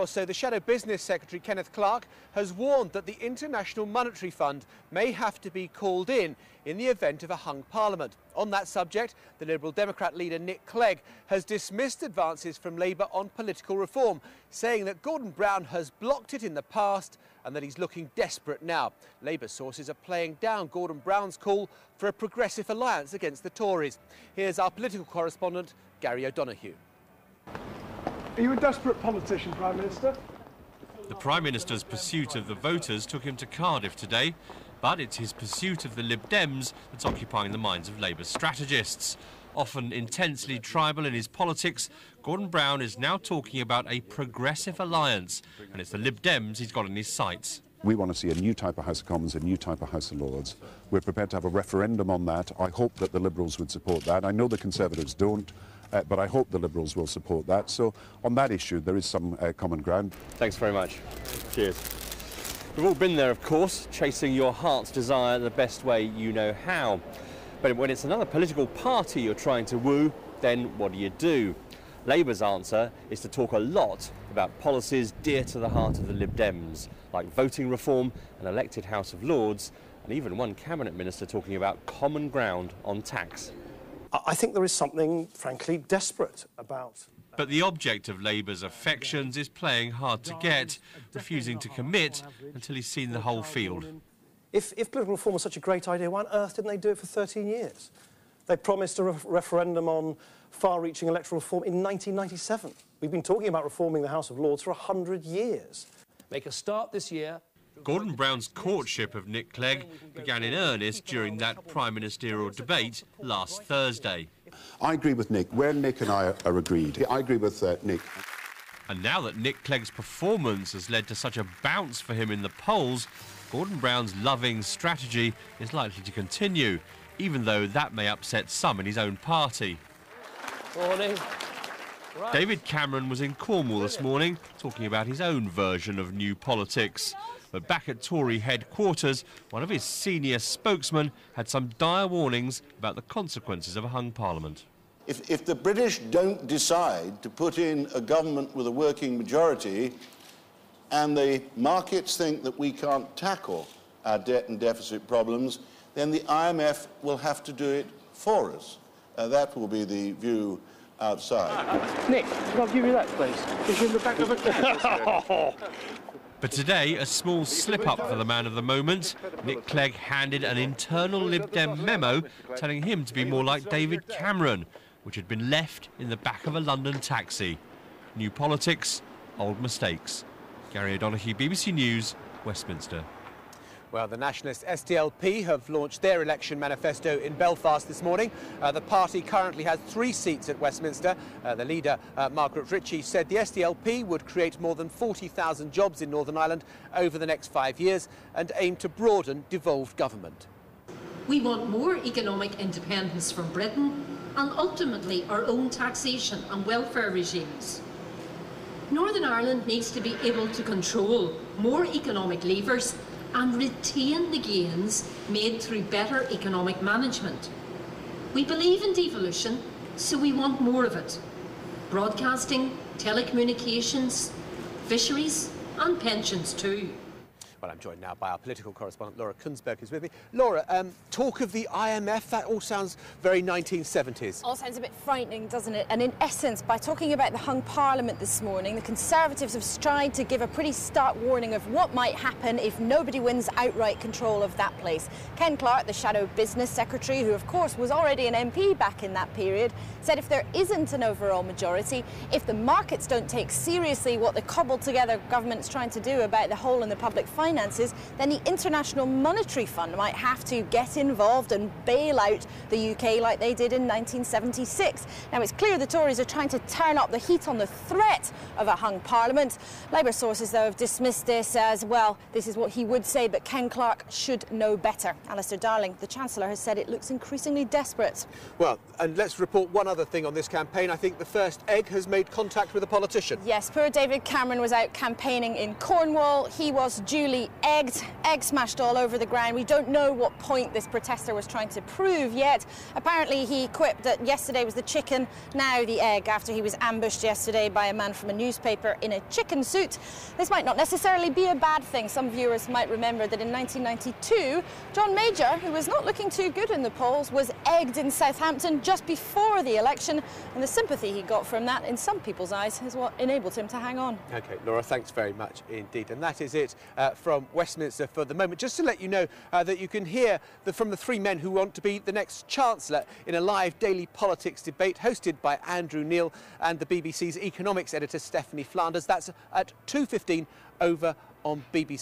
Well, so the Shadow Business Secretary, Kenneth Clark, has warned that the International Monetary Fund may have to be called in the event of a hung parliament. On that subject, the Liberal Democrat leader Nick Clegg has dismissed advances from Labour on political reform, saying that Gordon Brown has blocked it in the past and that he's looking desperate now. Labour sources are playing down Gordon Brown's call for a progressive alliance against the Tories. Here's our political correspondent, Gary O'Donoghue. Are you a desperate politician, Prime Minister? The Prime Minister's pursuit of the voters took him to Cardiff today, but it's his pursuit of the Lib Dems that's occupying the minds of Labour strategists. Often intensely tribal in his politics, Gordon Brown is now talking about a progressive alliance, and it's the Lib Dems he's got in his sights. We want to see a new type of House of Commons, a new type of House of Lords. We're prepared to have a referendum on that. I hope that the Liberals would support that. I know the Conservatives don't. But I hope the Liberals will support that. So on that issue, there is some common ground. Thanks very much. Cheers. We've all been there, of course, chasing your heart's desire the best way you know how. But when it's another political party you're trying to woo, then what do? Labour's answer is to talk a lot about policies dear to the heart of the Lib Dems, like voting reform, an elected House of Lords, and even one cabinet minister talking about common ground on tax. I think there is something, frankly, desperate about... But the object of Labour's affections is playing hard to get, refusing to commit until he's seen the whole field. If political reform was such a great idea, why on earth didn't they do it for 13 years? They promised a referendum on far-reaching electoral reform in 1997. We've been talking about reforming the House of Lords for 100 years. Make a start this year. Gordon Brown's courtship of Nick Clegg began in earnest during that prime ministerial debate last Thursday. I agree with Nick. Where Nick and I are agreed, I agree with Nick. And now that Nick Clegg's performance has led to such a bounce for him in the polls, Gordon Brown's loving strategy is likely to continue, even though that may upset some in his own party. Morning. Right. David Cameron was in Cornwall this morning talking about his own version of new politics. But back at Tory headquarters, one of his senior spokesmen had some dire warnings about the consequences of a hung parliament. If the British don't decide to put in a government with a working majority and the markets think that we can't tackle our debt and deficit problems, then the IMF will have to do it for us. That will be the view outside. Nick, can I give you that, please? It's in the back of a cab. But today, a small slip-up for the man of the moment. Nick Clegg handed an internal Lib Dem memo telling him to be more like David Cameron, which had been left in the back of a London taxi. New politics, old mistakes. Gary O'Donoghue, BBC News, Westminster. Well, the nationalist SDLP have launched their election manifesto in Belfast this morning. The party currently has 3 seats at Westminster. The leader, Margaret Ritchie, said the SDLP would create more than 40,000 jobs in Northern Ireland over the next 5 years and aim to broaden devolved government. We want more economic independence from Britain and ultimately our own taxation and welfare regimes. Northern Ireland needs to be able to control more economic levers and retain the gains made through better economic management. We believe in devolution, so we want more of it. Broadcasting, telecommunications, fisheries and pensions too. Well, I'm joined now by our political correspondent, Laura Kunsberg, who's with me. Laura, talk of the IMF, that all sounds very 1970s. All sounds a bit frightening, doesn't it? And in essence, by talking about the hung parliament this morning, the Conservatives have tried to give a pretty stark warning of what might happen if nobody wins outright control of that place. Ken Clark, the Shadow Business Secretary, who of course was already an MP back in that period, said if there isn't an overall majority, if the markets don't take seriously what the cobbled together government's trying to do about the hole in the public finances, then the International Monetary Fund might have to get involved and bail out the UK like they did in 1976. Now, it's clear the Tories are trying to turn up the heat on the threat of a hung parliament. Labour sources, though, have dismissed this as, well, this is what he would say, but Ken Clark should know better. Alistair Darling, the Chancellor, has said it looks increasingly desperate. Well, and let's report one other thing on this campaign. I think the first egg has made contact with a politician. Yes, poor David Cameron was out campaigning in Cornwall. He was duly literally egg smashed all over the ground. We don't know what point this protester was trying to prove yet. Apparently he quipped that yesterday was the chicken, now the egg, after he was ambushed yesterday by a man from a newspaper in a chicken suit. This might not necessarily be a bad thing. Some viewers might remember that in 1992, John Major, who was not looking too good in the polls, was egged in Southampton just before the election, and the sympathy he got from that, in some people's eyes, is what enabled him to hang on. OK, Laura, thanks very much indeed. And that is it from Westminster for the moment. Just to let you know that you can hear from the three men who want to be the next Chancellor in a live daily politics debate hosted by Andrew Neil and the BBC's economics editor Stephanie Flanders. That's at 2:15 over on BBC.